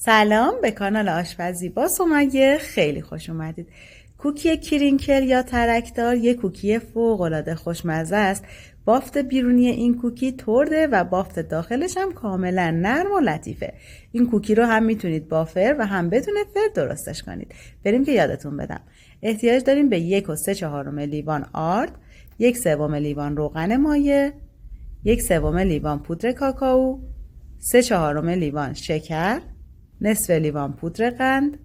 سلام به کانال آشپزی با سمیه، خیلی خوش اومدید. کوکی کرینکل یا ترکدار یک کوکی فوق‌العاده خوشمزه است. بافت بیرونی این کوکی ترده و بافت داخلش هم کاملا نرم و لطیفه. این کوکی رو هم میتونید با فر و هم بدون فر درستش کنید. بریم که یادتون بدم. احتیاج داریم به 1 و 3/4 لیوان آرد، 1/3 لیوان روغن مایه، 1/3 لیوان پودر کاکائو، 3/4 لیوان شکر، نصف لیوان پودر قند،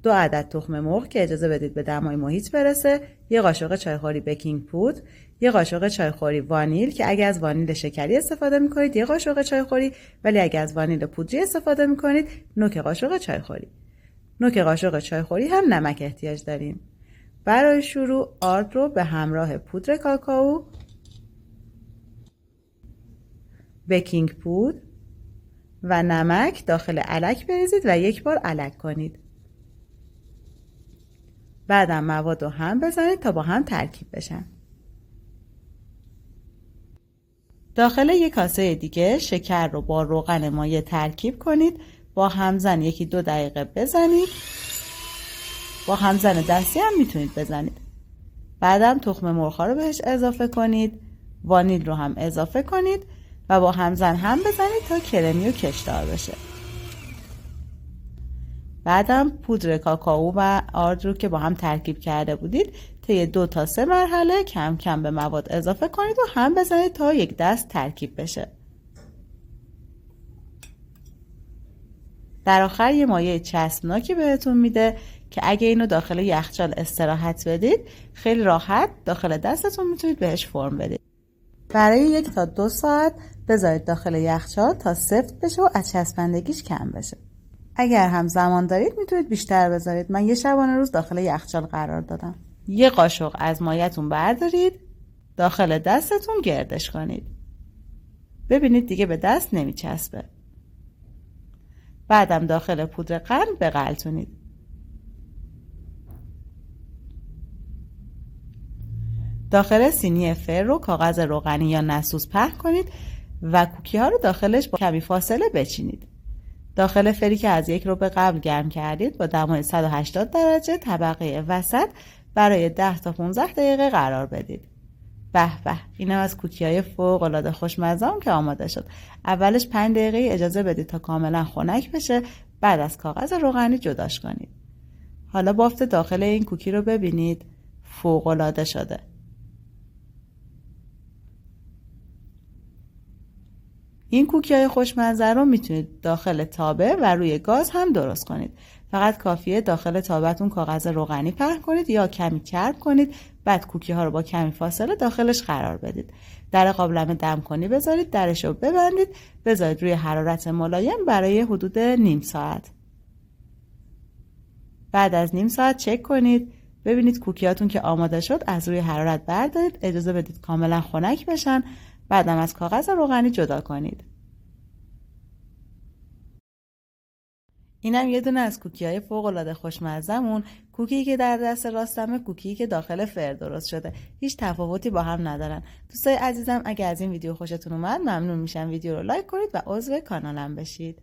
2 عدد تخم مرغ که اجازه بدید به دمای محیط برسه، 1 قاشق چایخوری بیکینگ پودر، 1 قاشق چایخوری وانیل که اگه از وانیل شکری استفاده میکنید 1 قاشق چایخوری، ولی اگه از وانیل پودری استفاده میکنید نوک قاشق چایخوری. نوک قاشق چایخوری هم نمک احتیاج داریم. برای شروع آرد رو به همراه پودر کاکائو، بیکینگ پودر و نمک داخل الک بریزید و یک بار الک کنید. بعدم مواد رو هم بزنید تا با هم ترکیب بشن. داخل یک کاسه دیگه شکر رو با روغن مایع ترکیب کنید. با همزن 1-2 دقیقه بزنید. با همزن دستی هم میتونید بزنید. بعدم تخم مرغ رو بهش اضافه کنید. وانیل رو هم اضافه کنید و با همزن هم بزنید تا کرمی و کشدار بشه. بعدم پودر کاکائو و آرد رو که با هم ترکیب کرده بودید طی 2 تا 3 مرحله کم کم به مواد اضافه کنید و هم بزنید تا یک دست ترکیب بشه. در آخر یه مایع چسبناکی بهتون میده که اگه اینو داخل یخچال استراحت بدید خیلی راحت داخل دستتون میتونید بهش فرم بدید. برای 1 تا 2 ساعت بذارید داخل یخچال تا سفت بشه و از چسبندگیش کم بشه. اگر هم زمان دارید میتونید بیشتر بذارید. من یه شبانه روز داخل یخچال قرار دادم. 1 قاشق از مایعتون بردارید، داخل دستتون گردش کنید. ببینید دیگه به دست نمیچسبه. بعدم داخل پودر قند بغلتونید. داخل سینی فر رو کاغذ روغنی یا نسوز پهن کنید و کوکی ها رو داخلش با کمی فاصله بچینید. داخل فری که از 1 ربع قبل گرم کردید با دمای 180 درجه طبقه وسط برای 10 تا 15 دقیقه قرار بدید. به به، اینم از کوکی های فوق العاده خوشمزه که آماده شد. اولش 5 دقیقه اجازه بدید تا کاملا خنک بشه، بعد از کاغذ روغنی جداش کنید. حالا بافت داخل این کوکی رو ببینید، فوق العاده شده. این کوکی های خوشمزه رو میتونید داخل تابه و روی گاز هم درست کنید. فقط کافیه داخل تابتون کاغذ روغنی پهن کنید یا کمی چرب کنید، بعد کوکی ها رو با کمی فاصله داخلش قرار بدید. در قابلمه دم کنی بذارید، درش رو ببندید، بذارید روی حرارت ملایم برای حدود نیم ساعت. بعد از نیم ساعت چک کنید، ببینید کوکیاتون که آماده شد از روی حرارت بردارید، اجازه بدید کاملا خنک بشن، بعدم از کاغذ روغنی جدا کنید. اینم یه دونه از کوکی های فوق العاده خوشمزه‌مون. کوکی که در دست راستمه، کوکی که داخل فر درست شده. هیچ تفاوتی با هم ندارن. دوستای عزیزم اگه از این ویدیو خوشتون اومد ممنون میشم ویدیو رو لایک کنید و عضو کانالم بشید.